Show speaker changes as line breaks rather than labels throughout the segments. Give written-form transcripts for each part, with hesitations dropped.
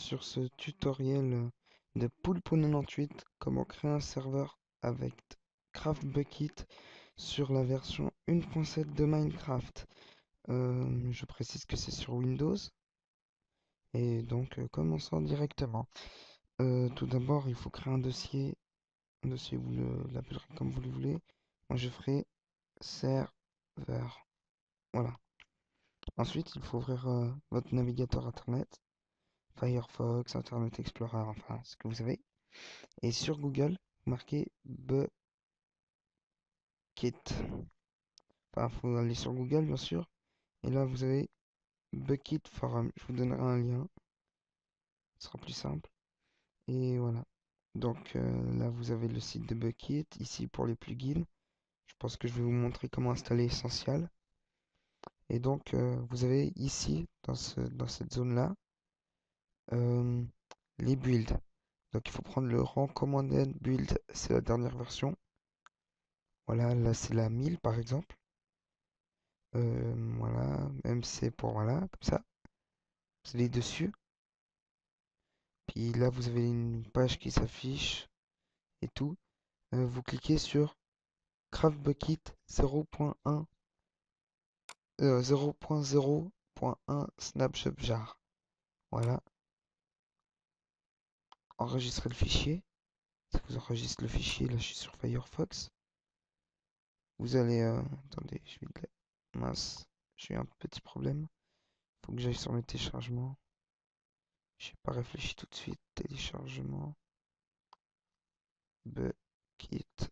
sur ce tutoriel de Poulpo98, comment créer un serveur avec CraftBukkit sur la version 1.7 de Minecraft. Je précise que c'est sur Windows et donc commençons directement. Tout d'abord, il faut créer un dossier vous l'appellerez comme vous le voulez. Moi je ferai serveur. Voilà. Ensuite, il faut ouvrir votre navigateur internet. Firefox, Internet Explorer, enfin ce que vous savez. Et sur Google, vous marquez Bukkit. Enfin, faut aller sur Google, bien sûr. Et là, vous avez Bukkit Forum. Je vous donnerai un lien. Ce sera plus simple. Et voilà. Donc là, vous avez le site de Bukkit. Ici, pour les plugins. Je pense que je vais vous montrer comment installer Essential. Et donc, vous avez ici, dans cette zone-là, euh, les builds. Donc, il faut prendre le Recommended Build. C'est la dernière version. Voilà, là c'est la 1000 par exemple. Voilà, MC pour voilà, comme ça. Vous allez dessus. Puis là vous avez une page qui s'affiche et tout. Vous cliquez sur CraftBukkit 0.1 0.0.1 Snapshot Jar. Voilà. Enregistrez le fichier. Ça vous enregistre le fichier. Là je suis sur Firefox. Vous allez. Attendez, je vais. Mince, j'ai eu un petit problème. Faut que j'aille sur mes téléchargements. J'ai pas réfléchi tout de suite. Téléchargement. Bukkit.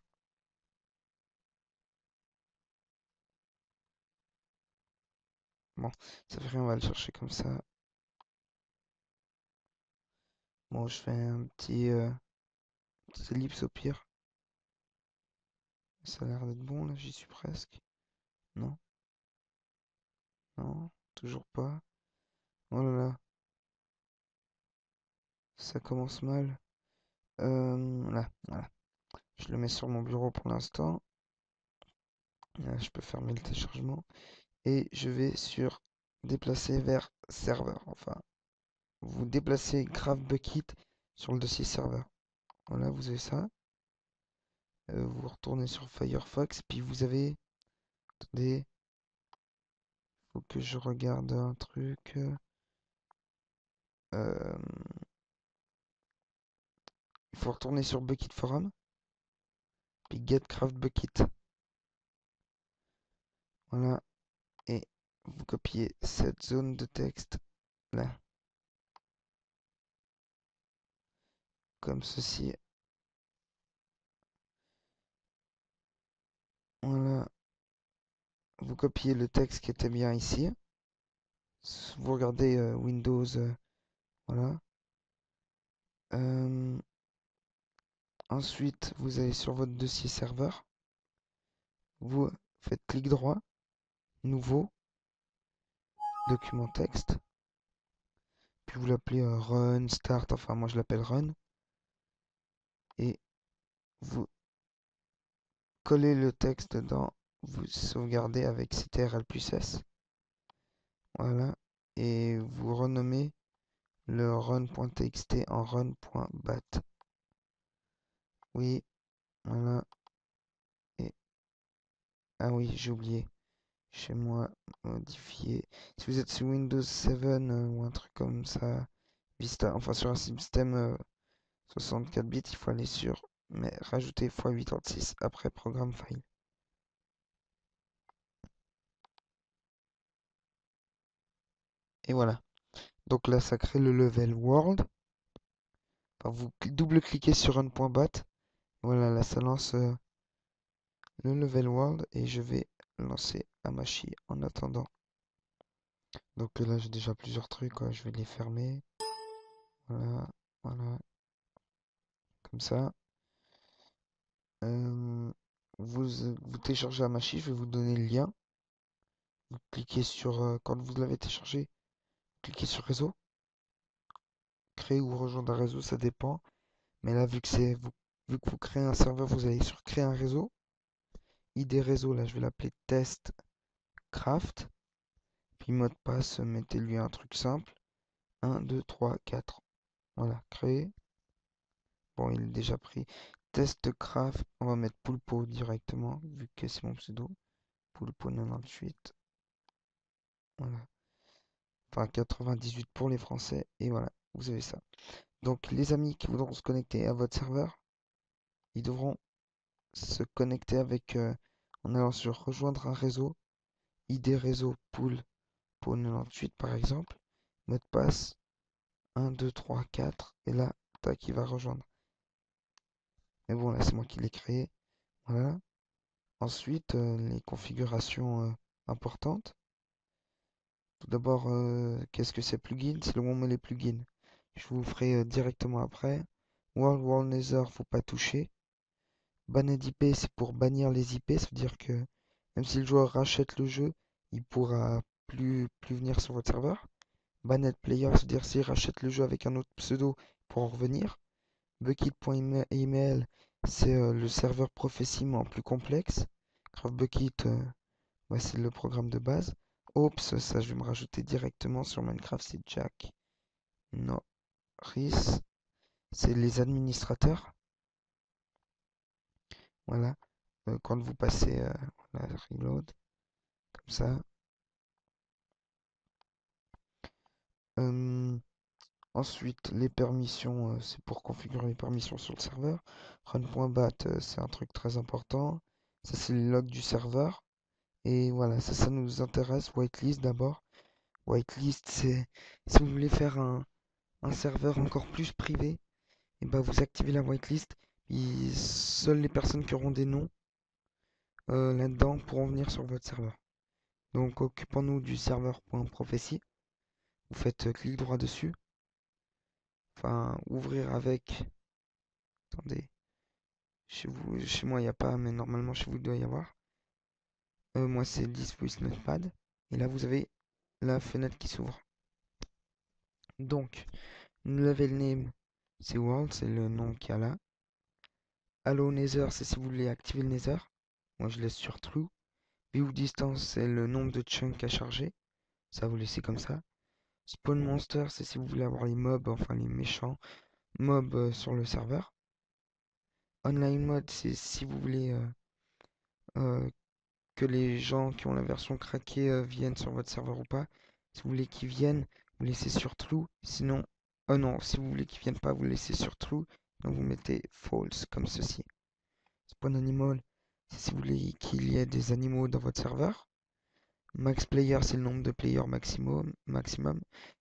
Bon, ça fait rien, on va le chercher comme ça. Bon, je fais un petit ellipse au pire. Ça a l'air d'être bon là, j'y suis presque. Non, non, toujours pas. Oh là là, ça commence mal. Là, voilà. Je le mets sur mon bureau pour l'instant. Là, je peux fermer le téléchargement. Et je vais sur déplacer vers serveur. Enfin, vous déplacez CraftBukkit sur le dossier serveur. Voilà, vous avez ça. Vous retournez sur Firefox, puis vous avez. Attendez, faut que je regarde un truc. Euh, il faut retourner sur Bukkit Forum, puis Get Craft Bukkit. Voilà, et vous copiez cette zone de texte là, comme ceci. Voilà, vous copiez le texte qui était bien ici. Vous regardez Windows, voilà. Euh, Ensuite, vous allez sur votre dossier serveur. Vous faites clic droit, nouveau, document texte. Puis vous l'appelez run, start, enfin moi je l'appelle run. Et vous collez le texte dedans, vous sauvegardez avec ctrl plus S. Voilà. Et vous renommez le run.txt en run.bat. Oui, voilà. Et ah oui, j'ai oublié. Chez moi, modifier. Si vous êtes sur Windows 7 ou un truc comme ça, Vista, enfin sur un système 64 bits, il faut aller sur mais rajouter x86 après programme file. Et voilà. Donc là, ça crée le level world. Enfin, vous double-cliquez sur run.bat. Voilà, là, ça lance le level world et je vais lancer Amashi en attendant. Donc là, j'ai déjà plusieurs trucs, quoi. Je vais les fermer. Voilà, voilà, comme ça. Vous téléchargez Amashi, je vais vous donner le lien. Vous cliquez sur, quand vous l'avez téléchargé, cliquez sur réseau. Créer ou rejoindre un réseau, ça dépend. Mais là, vu que vous créez un serveur, vous allez sur créer un réseau. ID réseau, là, je vais l'appeler test craft. Puis mot de passe, mettez-lui un truc simple. 1, 2, 3, 4. Voilà, créer. Bon, il est déjà pris. Testcraft, on va mettre Poulpo directement, vu que c'est mon pseudo. Poulpo 98. Voilà. Enfin, 98 pour les Français. Et voilà, vous avez ça. Donc, les amis qui voudront se connecter à votre serveur, ils devront se connecter avec en allant sur rejoindre un réseau, ID réseau pool pour 98 par exemple, mot de passe 1, 2, 3, 4, et là, tac, il va rejoindre. Mais bon, là, c'est moi qui l'ai créé. Voilà. Ensuite, les configurations importantes. Tout d'abord, qu'est-ce que c'est plugin? C'est le moment les plugins. Je vous ferai directement après. World Nether, faut pas toucher. Banned IP, c'est pour bannir les IP, ça veut dire que même si le joueur rachète le jeu, il pourra plus venir sur votre serveur. Banned Player, ça veut dire s'il rachète le jeu avec un autre pseudo pour en revenir. Bucket.email, c'est le serveur Prophecy mais en plus complexe. CraftBucket, ouais, c'est le programme de base. Oops, ça je vais me rajouter directement sur Minecraft, c'est Jack Norris. C'est les administrateurs. Voilà. Quand vous passez, voilà, reload, comme ça. Euh, Ensuite, les permissions, c'est pour configurer les permissions sur le serveur. Run.bat, c'est un truc très important. Ça, c'est le log du serveur. Et voilà, ça nous intéresse. Whitelist d'abord. Whitelist, c'est si vous voulez faire un serveur encore plus privé, et ben vous activez la whitelist. Et seules les personnes qui auront des noms là-dedans pourront venir sur votre serveur. Donc, occupons-nous du serveur.prophecy. Vous faites clic droit dessus. Enfin, ouvrir avec. Attendez. Chez moi, il n'y a pas, mais normalement, chez vous, il doit y avoir. Moi, c'est Dispose Notepad. Et là, vous avez la fenêtre qui s'ouvre. Donc, level name, c'est World, c'est le nom qu'il y a là. Allow Nether, c'est si vous voulez activer le Nether. Moi, je laisse sur True. View Distance, c'est le nombre de chunks à charger. Ça, vous laissez comme ça. Spawn Monster, c'est si vous voulez avoir les mobs, enfin les méchants mobs sur le serveur. Online Mode, c'est si vous voulez euh, que les gens qui ont la version craquée viennent sur votre serveur ou pas. Si vous voulez qu'ils viennent, vous laissez sur True. Sinon, non, si vous voulez qu'ils viennent pas, vous laissez sur True. Donc vous mettez False, comme ceci. Spawn Animal, c'est si vous voulez qu'il y ait des animaux dans votre serveur. Max Player, c'est le nombre de players maximum.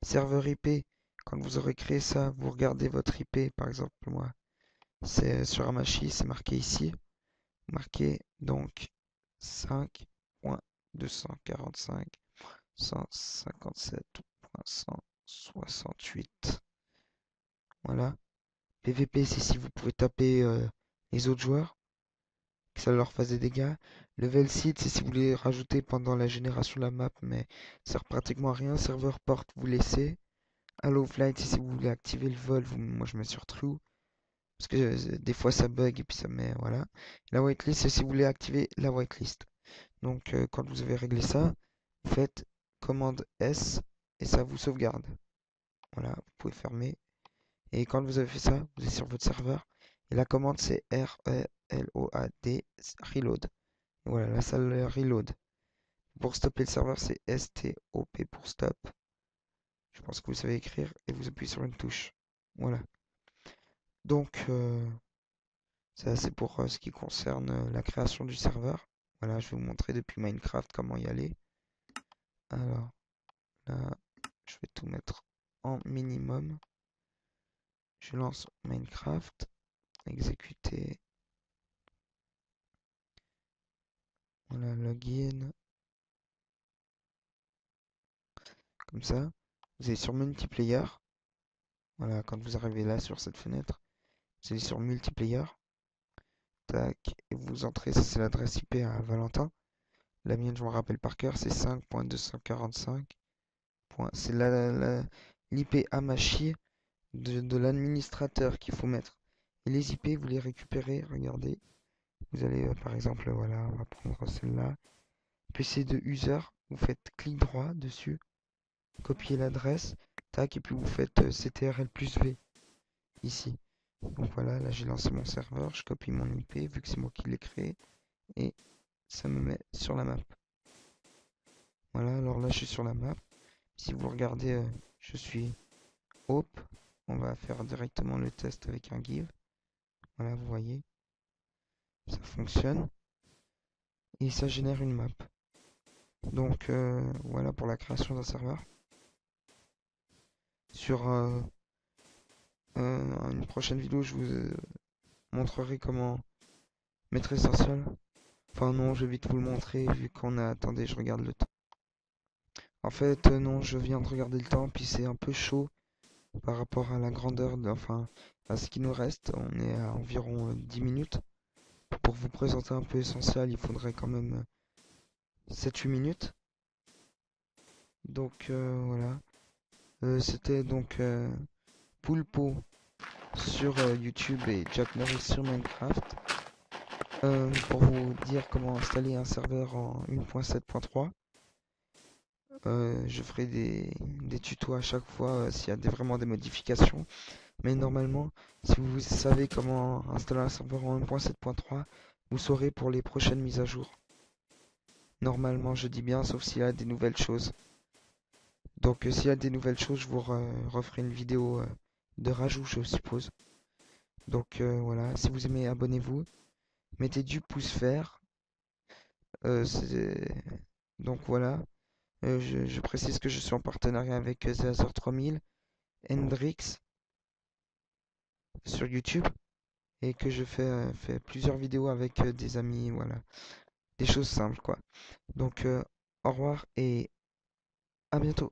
Serveur IP, quand vous aurez créé ça, vous regardez votre IP. Par exemple, moi, c'est sur Amashi, c'est marqué ici. Marqué donc 5.245.157.168. Voilà. PVP, c'est si vous pouvez taper les autres joueurs, que ça leur fasse des dégâts. Level seed, c'est si vous voulez rajouter pendant la génération de la map, mais ça sert pratiquement à rien. Serveur port, vous laissez. Allow flight, c'est si vous voulez activer le vol, moi je mets sur true. Parce que des fois ça bug et puis ça met, voilà. La whitelist, c'est si vous voulez activer la whitelist. Donc quand vous avez réglé ça, vous faites commande S et ça vous sauvegarde. Voilà, vous pouvez fermer. Et quand vous avez fait ça, vous êtes sur votre serveur. Et la commande c'est RELOAD reload. Et voilà, là ça le reload. Pour stopper le serveur, c'est STOP pour stop. Je pense que vous savez écrire et vous appuyez sur une touche. Voilà. Donc ça c'est pour ce qui concerne la création du serveur. Voilà, je vais vous montrer depuis Minecraft comment y aller. Alors là, je vais tout mettre en minimum. Je lance Minecraft, exécuter. Voilà, login. Comme ça. Vous allez sur multiplayer. Voilà, quand vous arrivez là sur cette fenêtre, vous allez sur multiplayer. Tac, et vous entrez, ça c'est l'adresse IP à Valentin. La mienne, je me rappelle par cœur, c'est 5.245. C'est l'IP Amashi de l'administrateur qu'il faut mettre. Et les IP, vous les récupérez, regardez. Vous allez, par exemple, voilà, on va prendre celle-là. PC de user, vous faites clic droit dessus, copier l'adresse, tac, et puis vous faites CTRL plus V. ici. Donc voilà, là j'ai lancé mon serveur, je copie mon IP vu que c'est moi qui l'ai créé et ça me met sur la map. Voilà, alors là je suis sur la map. Si vous regardez, je suis Hope. On va faire directement le test avec un give. Voilà, vous voyez, ça fonctionne et ça génère une map. Donc voilà pour la création d'un serveur. Sur une prochaine vidéo, je vous montrerai comment mettre Essential. Enfin non, je vais vite vous le montrer vu qu'on a... Attendez, je regarde le temps. En fait, non, je viens de regarder le temps, puis c'est un peu chaud par rapport à la grandeur, enfin, à ce qui nous reste. On est à environ 10 minutes. Pour vous présenter un peu Essential, il faudrait quand même 7-8 minutes. Donc voilà. C'était donc Poulpo sur YouTube et Jack Norris sur Minecraft. Pour vous dire comment installer un serveur en 1.7.3. Je ferai des tutos à chaque fois s'il y a vraiment des modifications. Mais normalement, si vous savez comment installer un serveur en 1.7.3, vous saurez pour les prochaines mises à jour. Normalement, je dis bien, sauf s'il y a des nouvelles choses. Donc s'il y a des nouvelles choses, je vous referai une vidéo de rajout, je suppose. Donc voilà, si vous aimez, abonnez-vous. Mettez du pouce vert. Donc voilà. Je précise que je suis en partenariat avec Zazer 3000, Hendrix sur YouTube et que je fais plusieurs vidéos avec des amis, voilà. Des choses simples quoi. Donc au revoir et à bientôt.